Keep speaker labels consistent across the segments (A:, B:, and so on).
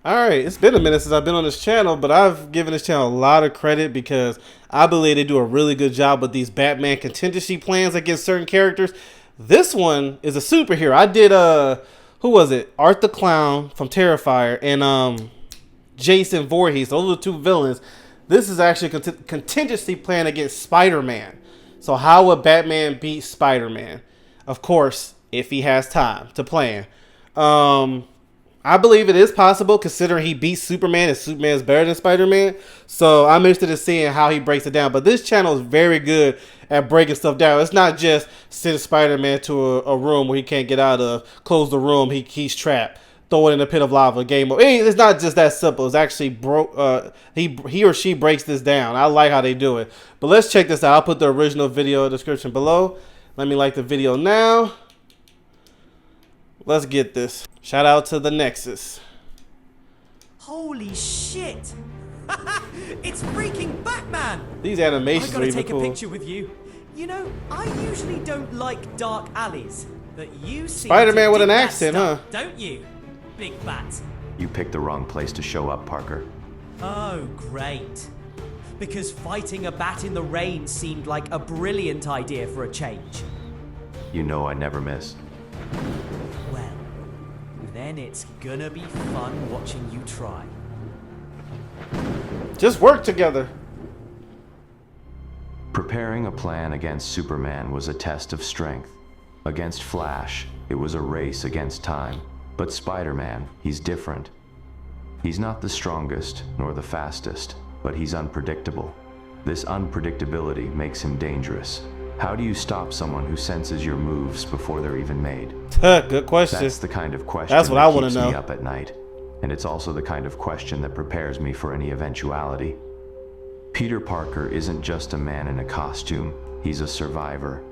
A: Alright, it's been a minute since I've been on this channel, but I've given this channel a lot of credit because I believe they do a really good job with these Batman contingency plans against certain characters. This one is a superhero. I did who was it? Art the Clown from Terrifier and Jason Voorhees. Those are the two villains. This is actually a contingency plan against Spider-Man. So how would Batman beat Spider-Man? Of course, if he has time to plan. I believe it is possible considering he beats Superman and Superman is better than Spider-Man. So I'm interested in seeing how he breaks it down. But this channel is very good at breaking stuff down. It's not just send Spider-Man to a room where he can't get out of, close the room, he's trapped, throw it in a pit of lava, game over. It's not just that simple. It's actually he or she breaks this down. I like how they do it. But let's check this out. I'll put the original video description below. Let me like the video now. Let's get this. Shout out to the Nexus.
B: Holy shit! It's freaking Batman!
A: These animations
B: I
A: are
B: gotta
A: even
B: take
A: cool.
B: a picture with you. You know, I usually don't like dark alleys, but you seem
A: Spider-Man
B: to
A: with
B: dig
A: an
B: that
A: accent,
B: stuff,
A: huh?
B: Don't you, Big Bat?
C: You picked the wrong place to show up, Parker.
B: Oh, great. Because fighting a bat in the rain seemed like a brilliant idea for a change.
C: You know I never miss.
B: Well, then it's gonna be fun watching you try.
A: Just work together.
C: Preparing a plan against Superman was a test of strength. Against Flash, it was a race against time. But Spider-Man, he's different. He's not the strongest nor the fastest, but he's unpredictable. This unpredictability makes him dangerous. How do you stop someone who senses your moves before they're even made?
A: Good question.
C: That's the kind of question
A: That's what
C: that
A: I want to
C: keeps
A: know.
C: me up at night. And it's also the kind of question that prepares me for any eventuality. Peter Parker isn't just a man in a costume. He's a survivor.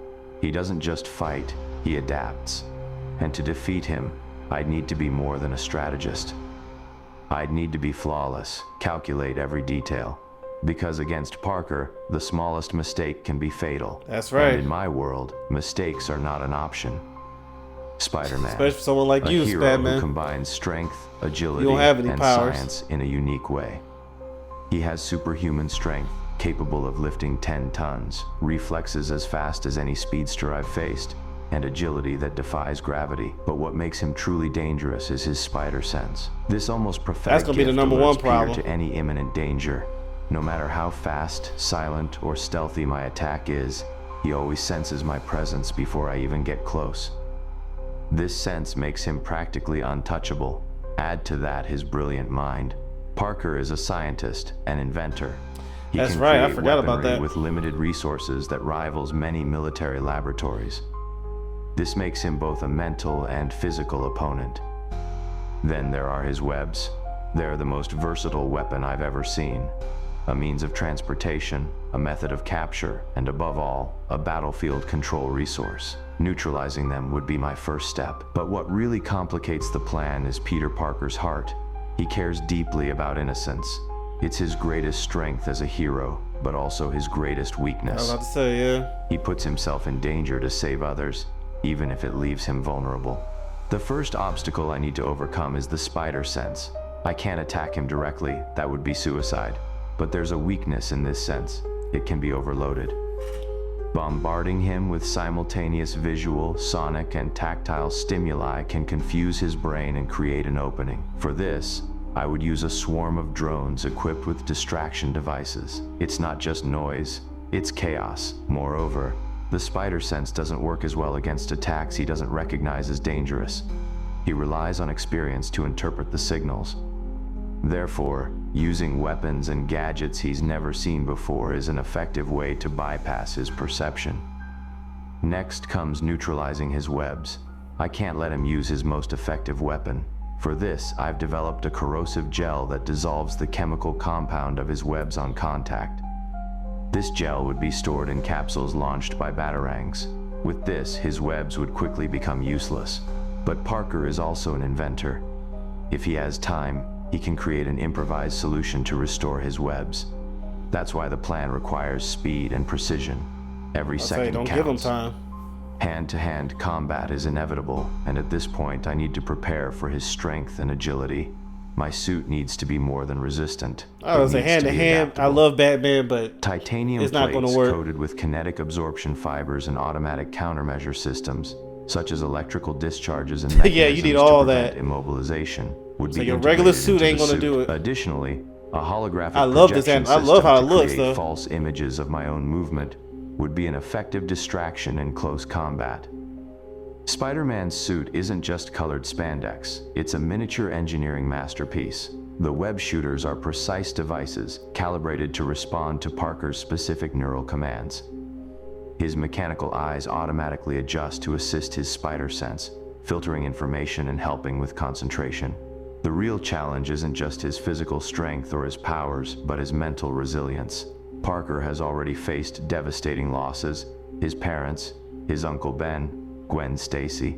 C: He doesn't just fight, he adapts. And to defeat him, I'd need to be more than a strategist. I'd need to be flawless, calculate every detail. Because against Parker, the smallest mistake can be fatal.
A: That's right.
C: And in my world, mistakes are not an option. Spider-Man,
A: Especially for someone like
C: a
A: you,
C: hero
A: Batman.
C: who combines strength, agility,
A: You don't have any
C: and
A: powers.
C: science in a unique way. He has superhuman strength, capable of lifting 10 tons, reflexes as fast as any speedster I've faced, and agility that defies gravity. But what makes him truly dangerous is his spider sense. This almost prophetic
A: That's gonna be the
C: gift
A: number
C: alerts
A: one
C: Peter
A: problem.
C: to any imminent danger. No matter how fast, silent, or stealthy my attack is, he always senses my presence before I even get close. This sense makes him practically untouchable. Add to that his brilliant mind. Parker is a scientist, an inventor. He
A: That's
C: can
A: right, I
C: create
A: forgot about
C: weaponry
A: that.
C: with limited resources that rivals many military laboratories. This makes him both a mental and physical opponent. Then there are his webs. They're the most versatile weapon I've ever seen. A means of transportation, a method of capture, and above all, a battlefield control resource. Neutralizing them would be my first step. But what really complicates the plan is Peter Parker's heart. He cares deeply about innocence. It's his greatest strength as a hero, but also his greatest
A: I was
C: weakness.
A: about to say, yeah.
C: He puts himself in danger to save others, even if it leaves him vulnerable. The first obstacle I need to overcome is the spider sense. I can't attack him directly, that would be suicide. But there's a weakness in this sense. It can be overloaded. Bombarding him with simultaneous visual, sonic, and tactile stimuli can confuse his brain and create an opening. For this, I would use a swarm of drones equipped with distraction devices. It's not just noise, it's chaos. Moreover, the spider sense doesn't work as well against attacks he doesn't recognize as dangerous. He relies on experience to interpret the signals. Therefore, using weapons and gadgets he's never seen before is an effective way to bypass his perception. Next comes neutralizing his webs. I can't let him use his most effective weapon. For this, I've developed a corrosive gel that dissolves the chemical compound of his webs on contact. This gel would be stored in capsules launched by batarangs. With this, his webs would quickly become useless. But Parker is also an inventor. If he has time, he can create an improvised solution to restore his webs. That's why the plan requires speed and precision. Every
A: I'll say,
C: second
A: don't give him
C: counts.
A: time.
C: Hand-to-hand combat is inevitable, and at this point I need to prepare for his strength and agility. My suit needs to be more than resistant.
A: I was
C: It
A: say
C: needs
A: hand
C: to
A: to
C: be
A: hand. I
C: adaptable.
A: love Batman, but
C: Titanium
A: it's not
C: plates
A: gonna work.
C: coated with kinetic absorption fibers and automatic countermeasure systems, such as electrical discharges and
A: Yeah,
C: mechanisms
A: you need all
C: to prevent
A: that.
C: immobilization, would
A: So
C: be
A: your regular
C: integrated
A: suit
C: into
A: ain't
C: the
A: gonna
C: suit.
A: do it.
C: Additionally, a holographic
A: I love this
C: projection
A: I love
C: system
A: how it
C: to
A: looks,
C: create
A: though.
C: false images of my own movement would be an effective distraction in close combat. Spider-Man's suit isn't just colored spandex, it's a miniature engineering masterpiece. The web shooters are precise devices calibrated to respond to Parker's specific neural commands. His mechanical eyes automatically adjust to assist his spider sense, filtering information and helping with concentration. The real challenge isn't just his physical strength or his powers, but his mental resilience. Parker has already faced devastating losses: his parents, his Uncle Ben, Gwen Stacy.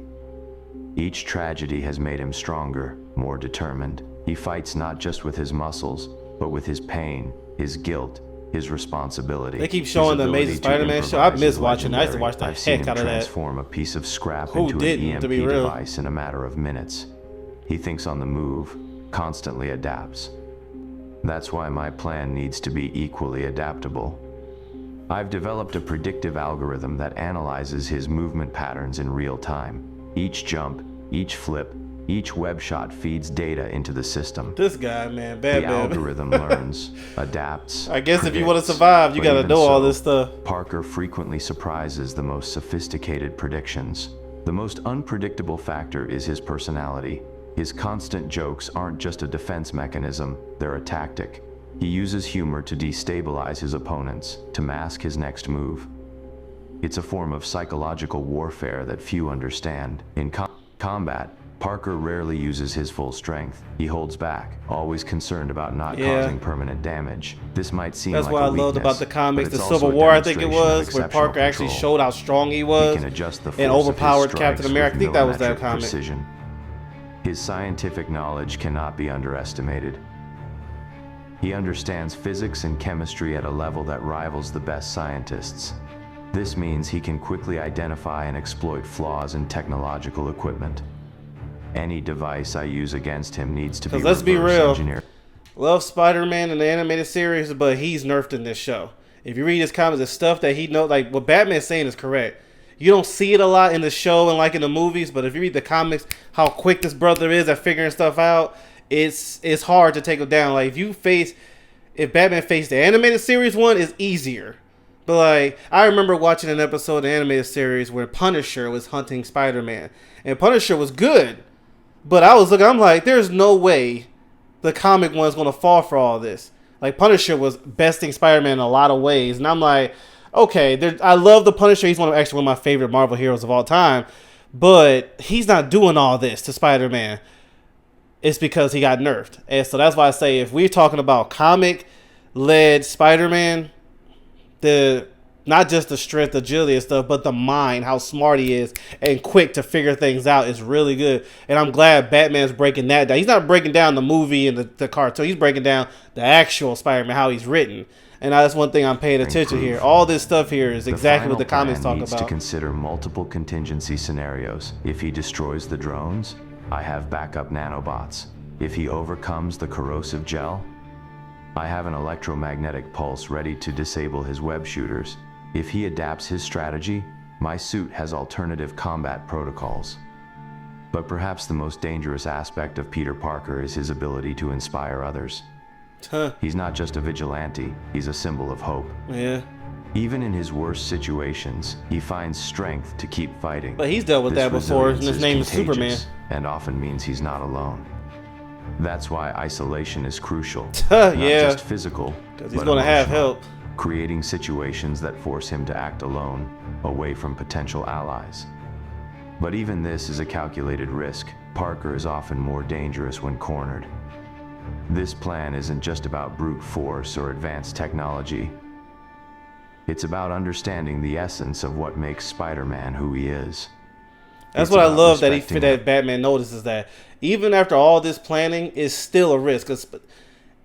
C: Each tragedy has made him stronger, more determined. He fights not just with his muscles, but with his pain, his guilt, his responsibility.
A: They keep showing the Amazing Spider-Man show. I miss watching. I used to watch the heck out of that.
C: Transform a piece of scrap
A: Who
C: into
A: didn't,
C: an
A: to
C: EMP
A: be real?
C: device in a matter of minutes. He thinks on the move, constantly adapts. That's why my plan needs to be equally adaptable. I've developed a predictive algorithm that analyzes his movement patterns in real time. Each jump, each flip, each web shot feeds data into the system.
A: This guy, man,
C: The
A: Batman.
C: algorithm learns, adapts.
A: I guess if you want to
C: predicts.
A: survive, you
C: But
A: gotta
C: even
A: know all
C: so,
A: this stuff.
C: Parker frequently surprises the most sophisticated predictions. The most unpredictable factor is his personality. His constant jokes aren't just a defense mechanism, they're a tactic. He uses humor to destabilize his opponents, to mask his next move. It's a form of psychological warfare that few understand. In combat, Parker rarely uses his full strength. He holds back, always concerned about not
A: Yeah.
C: causing permanent damage. This might seem
A: That's
C: like
A: what
C: a
A: I loved
C: weakness,
A: about the comics,
C: but
A: the
C: it's also
A: Civil
C: a
A: War, I think it
C: demonstration of
A: was, where
C: exceptional
A: Parker actually
C: control.
A: showed how strong he was.
C: He can adjust the force
A: and
C: of his
A: overpowered
C: strikes
A: Captain America. I
C: with
A: think that was that
C: millimetric
A: comic.
C: precision. His scientific knowledge cannot be underestimated. He understands physics and chemistry at a level that rivals the best scientists. This means he can quickly identify and exploit flaws in technological equipment. Any device I use against him needs to be
A: 'Cause let's be
C: reverse
A: real.
C: engineered.
A: Love Spider-Man in the animated series, but he's nerfed in this show. If you read his comics, the stuff that he knows, like what Batman's saying is correct. You don't see it a lot in the show and like in the movies, but if you read the comics, how quick this brother is at figuring stuff out, it's hard to take him down. Like if Batman faced the animated series one, is easier. But like I remember watching an episode of the animated series where Punisher was hunting Spider-Man, and Punisher was good, but I'm like, there's no way the comic one's gonna fall for all this. Like Punisher was besting Spider-Man in a lot of ways, and I'm like, okay, I love the Punisher. He's one of my favorite Marvel heroes of all time, but he's not doing all this to Spider-Man. It's because he got nerfed, and so that's why I say if we're talking about comic-led Spider-Man, not just the strength, agility and stuff, but the mind, how smart he is and quick to figure things out is really good. And I'm glad Batman's breaking that down. He's not breaking down the movie and the cartoon. He's breaking down the actual Spider-Man, how he's written. And that's one thing I'm paying attention here. All this stuff here is exactly what the comics talk
C: needs
A: about.
C: to consider multiple contingency scenarios. If he destroys the drones, I have backup nanobots. If he overcomes the corrosive gel, I have an electromagnetic pulse ready to disable his web shooters. If he adapts his strategy, my suit has alternative combat protocols. But perhaps the most dangerous aspect of Peter Parker is his ability to inspire others. He's not just a vigilante, he's a symbol of hope.
A: Yeah.
C: Even in his worst situations, he finds strength to keep fighting.
A: But he's dealt with
C: This
A: that before, and
C: resilience
A: his name is
C: contagious
A: Superman.
C: and often means he's not alone. That's why isolation is crucial.
A: Yeah.
C: Not just physical,
A: Because he's
C: but
A: going to have
C: emotional.
A: help.
C: Creating situations that force him to act alone, away from potential allies. But even this is a calculated risk. Parker is often more dangerous when cornered. This plan isn't just about brute force or advanced technology. It's about understanding the essence of what makes Spider-Man who he is.
A: That's
C: It's
A: what I
C: about
A: love
C: respecting
A: that Batman notices that even after all this planning, it's still a risk.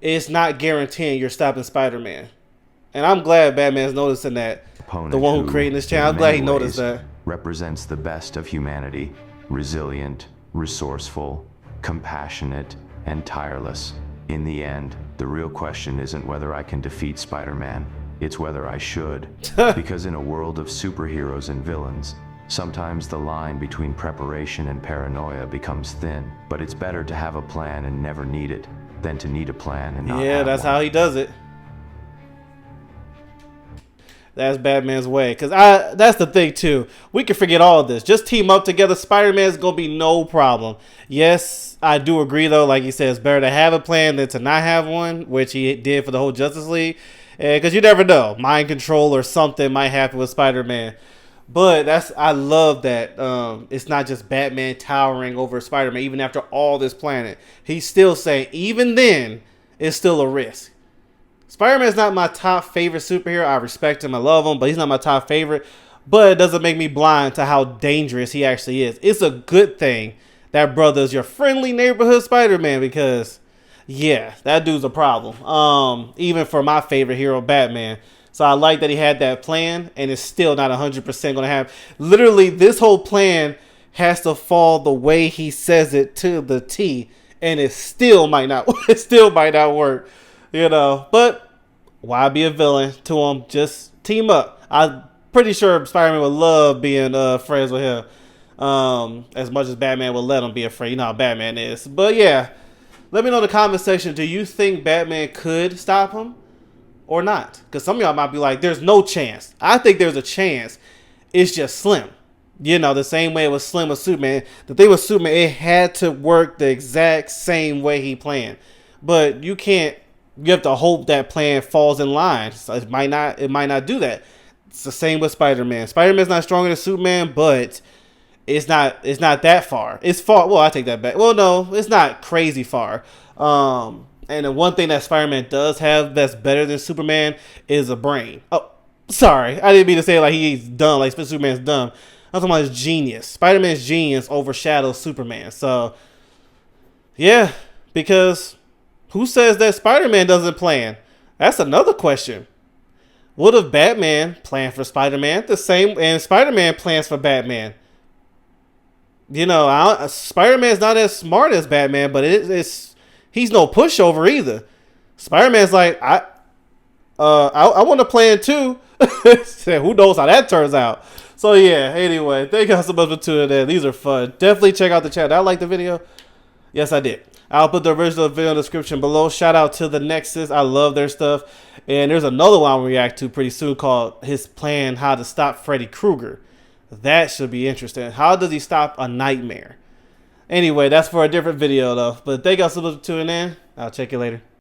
A: It's not guaranteeing you're stopping Spider-Man. And I'm glad Batman's noticing that.
C: Opponent
A: The one who created this channel,
C: in
A: I'm glad he
C: many
A: noticed
C: ways,
A: that.
C: represents the best of humanity. Resilient, resourceful, compassionate, and tireless. In the end, the real question isn't whether I can defeat Spider-Man, it's whether I should. Because in a world of superheroes and villains, sometimes the line between preparation and paranoia becomes thin. But it's better to have a plan and never need it, than to need a plan and not have one.
A: Yeah, that's how he does it. That's Batman's way. Because that's the thing, too. We can forget all of this. Just team up together. Spider-Man's going to be no problem. Yes, I do agree, though. Like he said, it's better to have a plan than to not have one, which he did for the whole Justice League. Because you never know. Mind control or something might happen with Spider-Man. But I love that it's not just Batman towering over Spider-Man. Even after all this planning, he's still saying, even then, it's still a risk. Spider-Man's not my top favorite superhero. I respect him. I love him. But he's not my top favorite. But it doesn't make me blind to how dangerous he actually is. It's a good thing that brother's your friendly neighborhood Spider-Man. Because, yeah, that dude's a problem. Even for my favorite hero, Batman. So I like that he had that plan. And it's still not 100% going to happen. Literally, this whole plan has to fall the way he says it to the T. And it still might not. It still might not work. You know, but why be a villain to him? Just team up. I'm pretty sure Spider-Man would love being friends with him. As much as Batman would let him be afraid. You know how Batman is. But yeah, let me know in the comment section. Do you think Batman could stop him or not? Because some of y'all might be like, there's no chance. I think there's a chance. It's just slim. You know, the same way it was slim with Superman. The thing with Superman, it had to work the exact same way he planned. But you can't. You have to hope that plan falls in line. So it might not do that. It's the same with Spider-Man. Spider-Man's not stronger than Superman, but it's not that far. It's far. Well, I take that back. Well, no, it's not crazy far. And the one thing that Spider-Man does have that's better than Superman is a brain. Oh, sorry. I didn't mean to say like he's dumb, like Superman's dumb. I'm talking about his genius. Spider-Man's genius overshadows Superman. So, yeah, because who says that Spider-Man doesn't plan? That's another question. What if Batman planned for Spider-Man the same, and Spider-Man plans for Batman? You know, Spider-Man's not as smart as Batman, but he's no pushover either. Spider-Man's like, I want to plan too. Who knows how that turns out? So yeah, anyway, thank you all so much for tuning in. These are fun. Definitely check out the channel. Did I like the video? Yes, I did. I'll put the original video in the description below. Shout out to the Nexus. I love their stuff. And there's another one I'll react to pretty soon called his plan how to stop Freddy Krueger. That should be interesting. How does he stop a nightmare? Anyway, that's for a different video though. But thank you all so much for tuning in. I'll check you later.